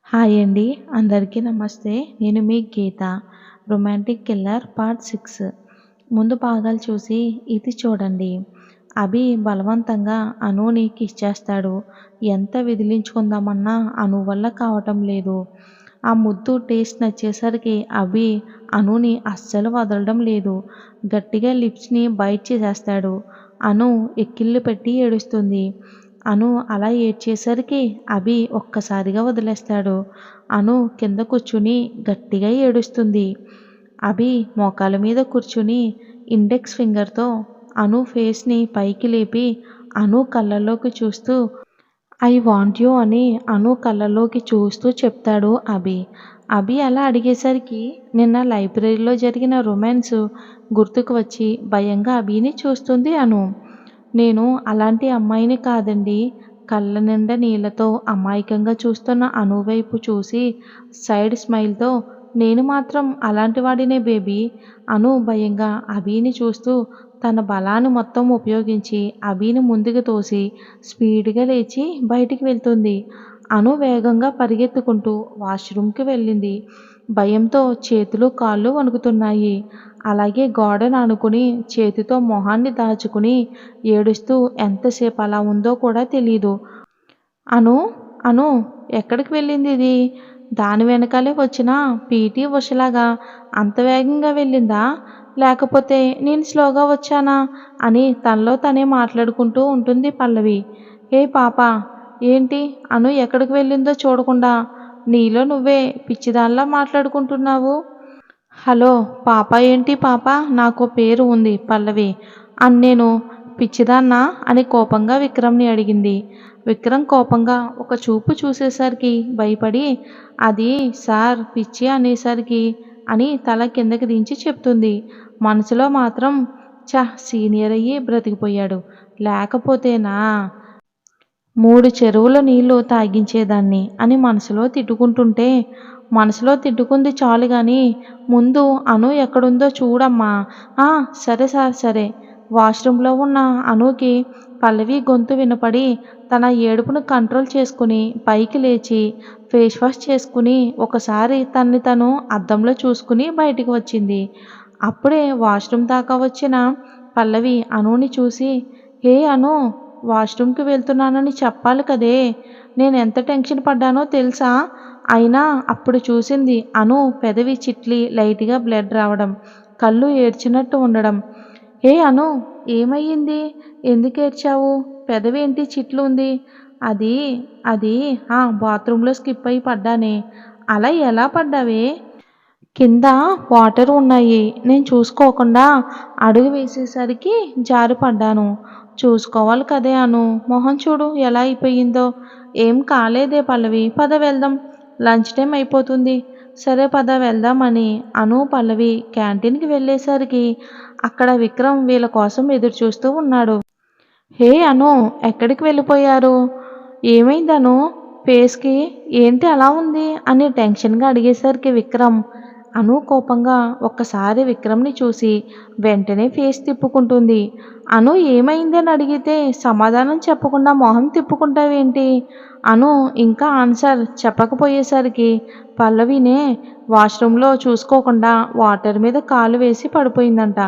Hi అండి. అందరికీ నమస్తే. నేను మీ గీత. 'రొమాంటిక్ కిల్లర్' పార్ట్ 6 ముందు భాగాలు చూసి ఇది చూడండి. అభి బలవంతంగా అనుని కిస్ చేస్తాడు. ఎంత విదిలించుకుందామన్నా అను వల్ల కావటం లేదు. ఆ ముద్దు టేస్ట్ నచ్చేసరికి అభి అనుని అస్సలు వదలడం లేదు. గట్టిగా లిప్స్ని బైట్ చేసేస్తాడు. అను ఎక్కిళ్ళు పెట్టి ఏడుస్తుంది. అను అలా ఏడ్చేసరికి అభి ఒక్కసారిగా వదిలేస్తాడు. అను కింద కూర్చుని గట్టిగా ఏడుస్తుంది. అభి మోకాల మీద కూర్చుని ఇండెక్స్ ఫింగర్తో అను ఫేస్ని పైకి లేపి అను కళ్ళల్లోకి చూస్తూ ఐ వాంట్ యూ అని అను కళ్ళల్లోకి చూస్తూ చెప్తాడు అభి. అభి అలా అడిగేసరికి నిన్న లైబ్రరీలో జరిగిన రొమాన్స్ గుర్తుకు వచ్చి భయంగా అభిని చూస్తుంది అను. నేను అలాంటి అమ్మాయిని కాదండి. కళ్ళ నిండా నీళ్లతో అమాయకంగా చూస్తున్న అను వైపు చూసి సైడ్ స్మైల్తో నేను మాత్రం అలాంటి వాడినే బేబీ. అను భయంగా అభిని చూస్తూ తన బలాన్ని మొత్తం ఉపయోగించి అభిని ముందుకు తోసి స్పీడ్గా లేచి బయటికి వెళ్తుంది. అను వేగంగా పరిగెత్తుకుంటూ వాష్రూమ్కి వెళ్ళింది. భయంతో చేతులు కాళ్ళు వణుకుతున్నాయి. అలాగే గోడను ఆనుకుని చేతితో మొహాన్ని దాచుకుని ఏడుస్తూ ఎంతసేపు అలా ఉందో కూడా తెలీదు. అను అను ఎక్కడికి వెళ్ళింది ఇది? దాని వెనకాలే వచ్చిన పీటీ ఉషలాగా అంత వేగంగా వెళ్ళిందా? లేకపోతే నేను స్లోగా వచ్చానా అని తనలో తనే మాట్లాడుకుంటూ ఉంటుంది పల్లవి. ఏ పాప, ఏంటి అను ఎక్కడికి వెళ్ళిందో చూడకుండా నీలో నువ్వే పిచ్చిదానిలా మాట్లాడుకుంటున్నావు? హలో పాప ఏంటి పాప, నాకు పేరు ఉంది పల్లవి అని నేను పిచ్చిదాన్నా అని కోపంగా విక్రమ్ని అడిగింది. విక్రమ్ కోపంగా ఒక చూపు చూసేసరికి భయపడి అది సార్ పిచ్చి అనేసరికి అని తల కిందకి దించి చెప్తుంది. మనసులో మాత్రం సీనియర్ అయ్యి బ్రతికిపోయాడు, లేకపోతేనా 3 చెరువుల నీళ్లు తాగించేదాన్ని అని మనసులో తిట్టుకుంటుంటే మనసులో తిట్టుకుంది చాలు గాని ముందు అను ఎక్కడుందో చూడమ్మా. సరే సార్ సరే. వాష్రూమ్లో ఉన్న అనుకి పల్లవి గొంతు వినపడి తన ఏడుపును కంట్రోల్ చేసుకుని పైకి లేచి ఫేస్ వాష్ చేసుకుని ఒకసారి తన్ని తను అద్దంలో చూసుకుని బయటికి వచ్చింది. అప్పుడే వాష్రూమ్ దాకా వచ్చిన పల్లవి అనుని చూసి హే అను, వాష్రూమ్కి వెళ్తున్నానని చెప్పాలి కదే, నేను ఎంత టెన్షన్ పడ్డానో తెలుసా? అయినా అప్పుడు చూసింది అను పెదవి చిట్లి లైట్గా బ్లడ్ రావడం, కళ్ళు ఏడ్చినట్టు ఉండడం. ఏ అను, ఏమయ్యింది? ఎందుకు ఏడ్చావు? పెదవి ఏంటి చిట్లు ఉంది? అది అది బాత్రూంలో స్కిప్ అయి పడ్డానే. అలా ఎలా పడ్డావే? కింద వాటర్ ఉన్నాయి, నేను చూసుకోకుండా అడుగు వేసేసరికి జారి పడ్డాను. చూసుకోవాలి కదే అను, మొహం చూడు ఎలా అయిపోయిందో. ఏం కాలేదే పల్లవి, పద వెళ్దాం, లంచ్ టైం అయిపోతుంది. సరే పద వెళ్దాం అని అను పల్లవి క్యాంటీన్కి వెళ్ళేసరికి అక్కడ విక్రమ్ వీళ్ళ కోసం ఎదురు చూస్తూ ఉన్నాడు. హే అను, ఎక్కడికి వెళ్ళిపోయారు? ఏమైంది అను, ఫేస్కి ఏంటి అలా ఉంది అని టెన్షన్గా అడిగేసరికి విక్రమ్ అను కోపంగా ఒక్కసారి విక్రమ్ని చూసి వెంటనే ఫేస్ తిప్పుకుంటుంది. అను ఏమైంది అని అడిగితే సమాధానం చెప్పకుండా మొహం తిప్పుకుంటావేంటి? అను ఇంకా ఆన్సర్ చెప్పకపోయేసరికి పల్లవినే వాష్రూమ్లో చూసుకోకుండా వాటర్ మీద కాలు వేసి పడిపోయిందంట.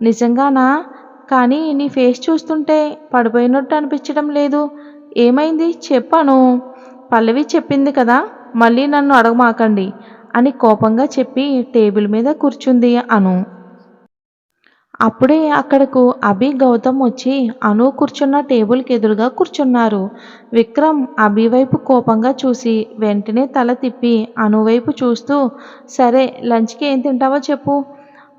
నిజంగానా? కానీ నీ ఫేస్ చూస్తుంటే పడిపోయినట్టు అనిపించడం లేదు. ఏమైంది చెప్పను? పల్లవి చెప్పింది కదా, మళ్ళీ నన్ను అడగమాకండి అని కోపంగా చెప్పి టేబుల్ మీద కూర్చుంది అను. అప్పుడే అక్కడకు అభి గౌతమ్ వచ్చి అను కూర్చున్న టేబుల్కి ఎదురుగా కూర్చున్నారు. విక్రమ్ అభి వైపు కోపంగా చూసి వెంటనే తల తిప్పి అను వైపు చూస్తూ సరే లంచ్కి ఏం తింటావో చెప్పు.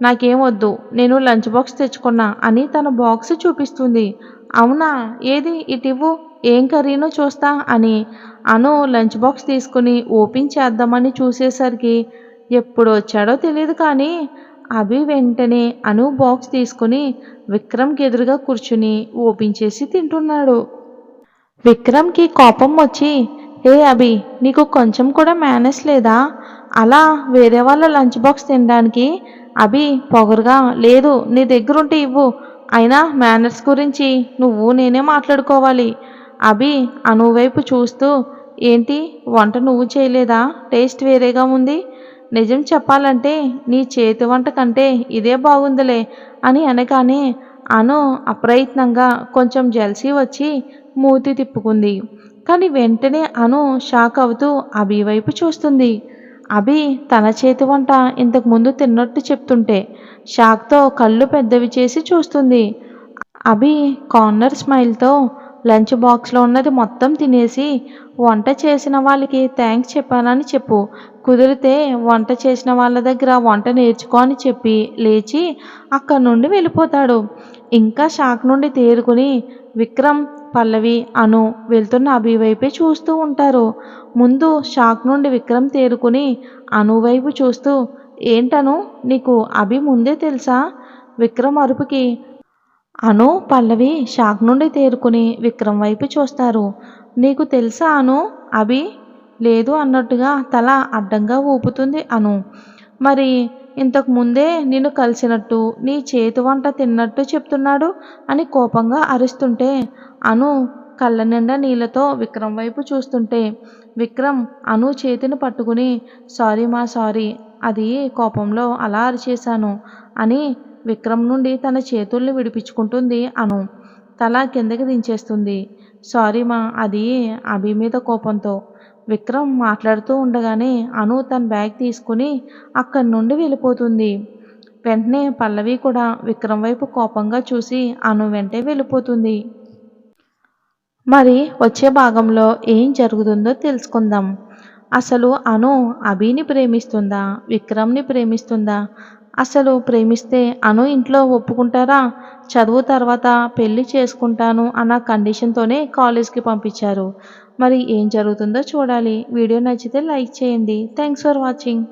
నాకేం వద్దు, నేను లంచ్ బాక్స్ తెచ్చుకున్నా అని తన బాక్స్ చూపిస్తుంది. అవునా, ఏది ఇటివ్వు, ఏం కర్రీనో చూస్తా అని అను లంచ్ బాక్స్ తీసుకుని ఓపెన్ చేద్దామని చూసేసరికి ఎప్పుడు వచ్చాడో తెలియదు కానీ అభి వెంటనే అను బాక్స్ తీసుకుని విక్రమ్కి ఎదురుగా కూర్చుని ఓపెన్ చేసి తింటున్నాడు. విక్రమ్కి కోపం వచ్చి హే అభి, నీకు కొంచెం కూడా మేనర్స్ లేదా? అలా వేరే వాళ్ళ లంచ్ బాక్స్ తినడానికి? అభి పొగరుగా లేదు, నీ దగ్గరుంటే ఇవ్వు, అయినా మేనర్స్ గురించి నువ్వు నేనే మాట్లాడుకోవాలి. అభి అను వైపు చూస్తూ ఏంటి వంట నువ్వు చేయలేదా? టేస్ట్ వేరేగా ఉంది. నిజం చెప్పాలంటే నీ చేతి వంట కంటే ఇదే బాగుందిలే అని అనగానే అను అప్రయత్నంగా కొంచెం జెలసీ వచ్చి మూతి తిప్పుకుంది. కానీ వెంటనే అను షాక్ అవుతూ అభి వైపు చూస్తుంది. అభి తన చేతి వంట ఇంతకు ముందు తిన్నట్టు చెప్తుంటే షాక్‌తో కళ్ళు పెద్దవి చేసి చూస్తుంది. అభి కార్నర్ స్మైల్‌తో లంచ్ బాక్స్‌లో ఉన్నది మొత్తం తినేసి, వంట చేసిన వాళ్ళకి థాంక్స్ చెప్పానని చెప్పు. కుదిరితే వంట చేసిన వాళ్ళ దగ్గర వంట నేర్చుకో అని చెప్పి లేచి అక్కడి నుండి వెళ్ళిపోతాడు. ఇంకా షాక్ నుండి తేరుకుని విక్రమ్, పల్లవి, అను వెళ్తున్న అభి వైపే చూస్తూ ఉంటారు. ముందు షాక్ నుండి విక్రమ్ తేరుకుని అను వైపు చూస్తూ ఏంటను నీకు అభి ముందే తెలుసా? విక్రమ్ అరుపుకి అను, పల్లవి షాక్ నుండి తేరుకుని విక్రమ్ వైపు చూస్తారు. నీకు తెలుసా అను? అభి లేదు అన్నట్టుగా తల అడ్డంగా ఊపుతుంది అను. మరి ఇంతకు ముందే నిన్ను కలిసినట్టు, నీ చేతి వంట తిన్నట్టు చెప్తున్నాడు అని కోపంగా అరుస్తుంటే అను కళ్ళ నిండా నీళ్లతో విక్రమ్ వైపు చూస్తుంటే విక్రమ్ అను చేతిని పట్టుకుని సారీ అది కోపంలో అలా అరిచేశాను అని విక్రమ్ నుండి తన చేతుల్ని విడిపించుకుంటుంది అను. తల కిందకి దించేస్తుంది. సారీ మా అది అభి మీద కోపంతో. విక్రమ్ మాట్లాడుతూ ఉండగానే అను తన బ్యాగ్ తీసుకుని అక్కడి నుండి వెళ్ళిపోతుంది. వెంటనే పల్లవి కూడా విక్రమ్ వైపు కోపంగా చూసి అను వెంటే వెళ్ళిపోతుంది. మరి వచ్చే భాగంలో ఏం జరుగుతుందో తెలుసుకుందాం. అసలు అను అభిని ప్రేమిస్తుందా? విక్రమ్‌ని ప్రేమిస్తుందా? అసలు ప్రేమిస్తే అను ఇంట్లో ఒప్పుకుంటారా? చదువు తర్వాత పెళ్లి చేసుకుంటాను అన్న కండిషన్‌తోనే కాలేజ్‌కి పంపించారు. మరి ఏం జరుగుతుందో చూడాలి. వీడియో నచ్చితే లైక్ చేయండి. Thanks for watching.